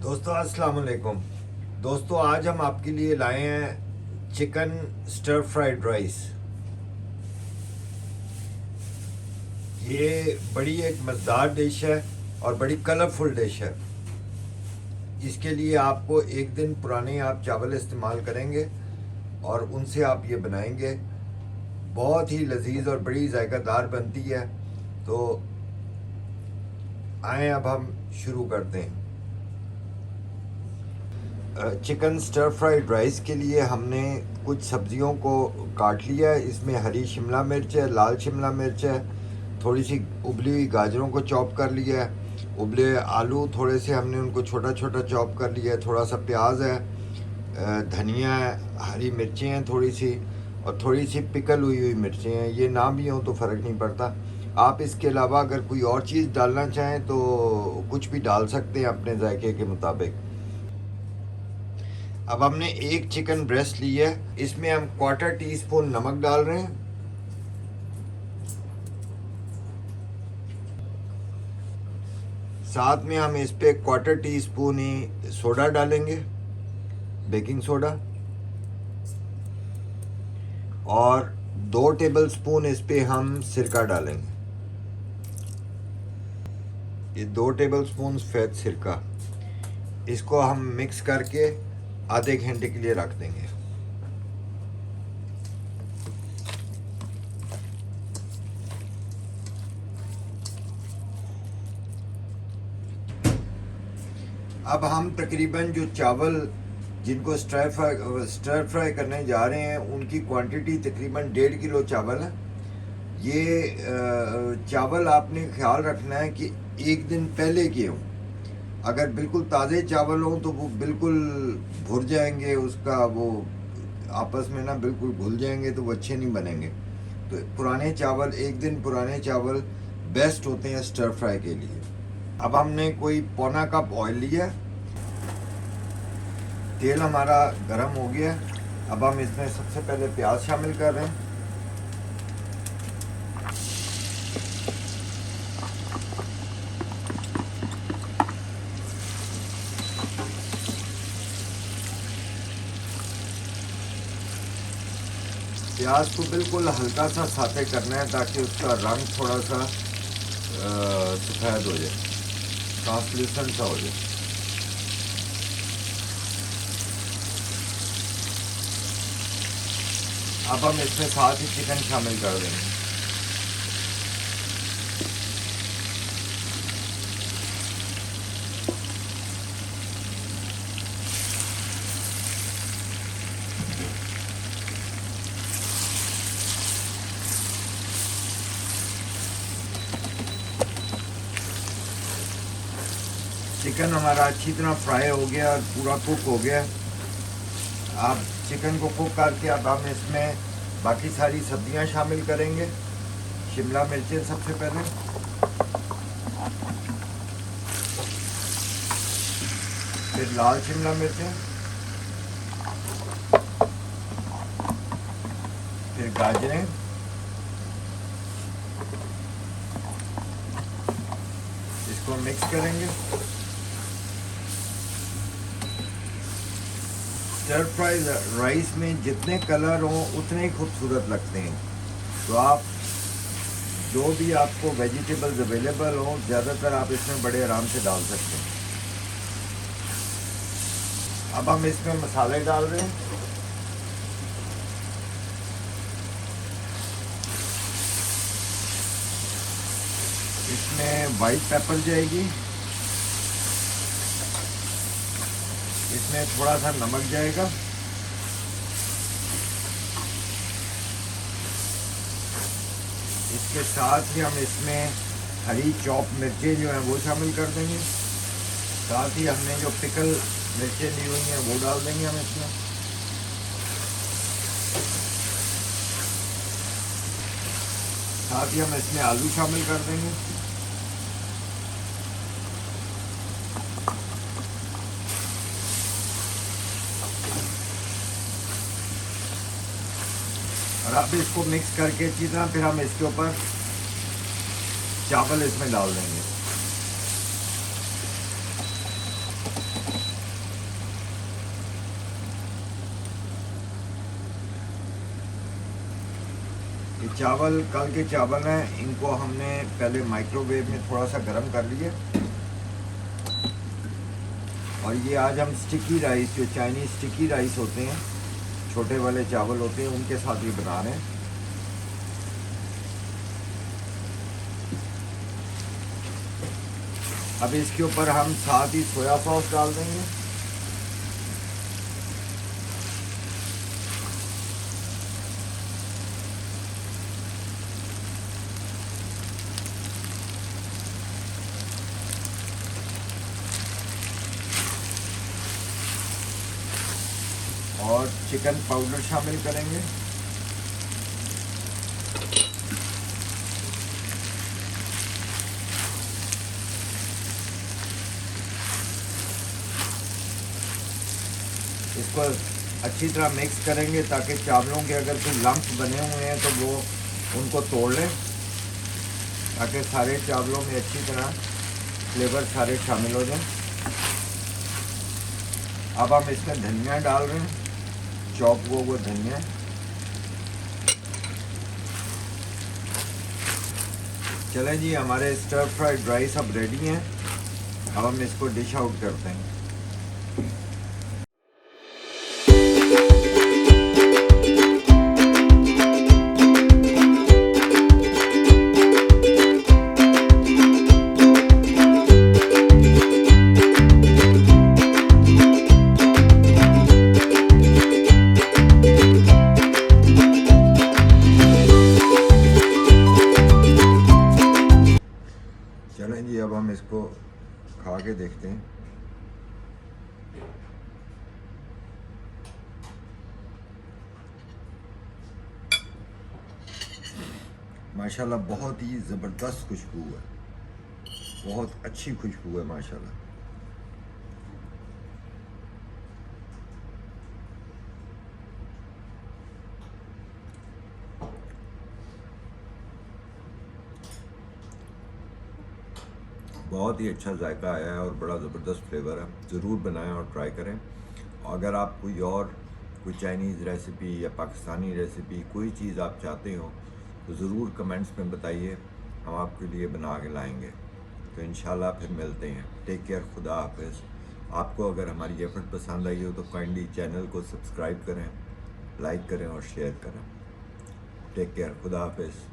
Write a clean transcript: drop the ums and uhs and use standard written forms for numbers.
दोस्तों अस्सलाम वालेकुम। दोस्तों आज हम आपके लिए लाए हैं चिकन स्टर फ्राइड राइस। ये बड़ी एक मज़ेदार डिश है और बड़ी कलरफुल डिश है। इसके लिए आपको एक दिन पुराने आप चावल इस्तेमाल करेंगे और उनसे आप ये बनाएंगे। बहुत ही लजीज और बड़ी जायकादार बनती है। तो आए अब हम शुरू करते हैं। चिकन स्टर फ्राइड राइस के लिए हमने कुछ सब्जियों को काट लिया है। इसमें हरी शिमला मिर्च है, लाल शिमला मिर्च है, थोड़ी सी उबली हुई गाजरों को चॉप कर लिया है, उबले आलू थोड़े से हमने उनको छोटा छोटा चॉप कर लिया है, थोड़ा सा प्याज है, धनिया है, हरी मिर्चें हैं थोड़ी सी, और थोड़ी सी पिकल हुई हुई मिर्चें हैं। ये ना भी हों तो फ़र्क नहीं पड़ता। आप इसके अलावा अगर कोई और चीज़ डालना चाहें तो कुछ भी डाल सकते हैं अपने जायके के मुताबिक। अब हमने एक चिकन ब्रेस्ट ली है, इसमें हम क्वार्टर टी स्पून नमक डाल रहे हैं, साथ में हम इस पे क्वार्टर टी स्पून ही सोडा डालेंगे, बेकिंग सोडा, और 2 टेबल स्पून इस पे हम सिरका डालेंगे। ये 2 टेबल स्पून सफ़ेद सिरका, इसको हम मिक्स करके आधे घंटे के लिए रख देंगे। अब हम तकरीबन जो चावल जिनको स्टर फ्राई करने जा रहे हैं उनकी क्वांटिटी तकरीबन 1.5 किलो चावल है। ये चावल आपने ख्याल रखना है कि एक दिन पहले के हों। अगर बिल्कुल ताज़े चावल हों तो वो बिल्कुल भुर जाएंगे, उसका वो आपस में ना बिल्कुल घुल जाएंगे, तो वो अच्छे नहीं बनेंगे। तो पुराने चावल, एक दिन पुराने चावल बेस्ट होते हैं स्टर फ्राई के लिए। अब हमने कोई पौना कप ऑयल लिया, तेल हमारा गरम हो गया। अब हम इसमें सबसे पहले प्याज शामिल कर रहे हैं। प्याज को बिल्कुल हल्का सा साथे करना है ताकि उसका रंग थोड़ा सा सफ़ेद हो जाए, ट्रांसल्यूसेंट सा हो जाए। अब हम इसमें साथ ही चिकन शामिल कर देंगे। चिकन हमारा अच्छी तरह फ्राई हो गया और पूरा कुक हो गया। आप चिकन को कुक करके अब हम इसमें बाकी सारी सब्जियां शामिल करेंगे। शिमला मिर्चें सबसे पहले, फिर लाल शिमला मिर्चें, फिर गाजरें, इसको मिक्स करेंगे। स्टर फ्राई राइस में जितने कलर हों उतने ही खूबसूरत लगते हैं। तो आप जो भी आपको वेजिटेबल्स अवेलेबल हों, ज़्यादातर आप इसमें बड़े आराम से डाल सकते हैं। अब हम इसमें मसाले डाल रहे हैं। इसमें वाइट पेपर जाएगी, इसमें थोड़ा सा नमक जाएगा, इसके साथ ही हम इसमें हरी चॉप मिर्चें जो हैं वो शामिल कर देंगे। साथ ही हमने जो पिकल मिर्चें ली हुई हैं वो डाल देंगे हम इसमें। साथ ही हम इसमें आलू शामिल कर देंगे। और अब इसको मिक्स करके अच्छी तरह फिर हम इसके ऊपर चावल इसमें डाल देंगे। ये चावल कल के चावल हैं, इनको हमने पहले माइक्रोवेव में थोड़ा सा गर्म कर लिए और ये आज हम स्टिकी राइस, जो चाइनीज़ स्टिकी राइस होते हैं, छोटे वाले चावल होते हैं, उनके साथ ये बना रहे हैं। अब इसके ऊपर हम साथ ही सोया सॉस डाल देंगे। और चिकन पाउडर शामिल करेंगे। इसको अच्छी तरह मिक्स करेंगे ताकि चावलों के अगर कोई लम्प बने हुए हैं तो वो उनको तोड़ लें, ताकि सारे चावलों में अच्छी तरह फ्लेवर सारे शामिल हो जाएं। अब हम इसमें धनिया डाल रहे हैं, चॉप वो धनिया। चलें जी, हमारे स्टर फ्राइड राइस अब रेडी हैं। अब हम इसको डिश आउट करते हैं। चलें जी, अब हम इसको खा के देखते हैं। माशाल्लाह बहुत ही ज़बरदस्त खुशबू है, बहुत अच्छी खुशबू है माशाल्लाह। बहुत ही अच्छा जायका आया है और बड़ा ज़बरदस्त फ्लेवर है। ज़रूर बनाएं और ट्राई करें। अगर आप कोई चाइनीज़ रेसिपी या पाकिस्तानी रेसिपी कोई चीज़ आप चाहते हो तो ज़रूर कमेंट्स में बताइए, हम आपके लिए बना के लाएंगे। तो इंशाल्लाह फिर मिलते हैं। टेक केयर, खुदा हाफिज़। आपको अगर हमारी एफर्ट पसंद आई हो तो काइंडली चैनल को सब्सक्राइब करें, लाइक करें और शेयर करें। टेक केयर, खुदा हाफिज़।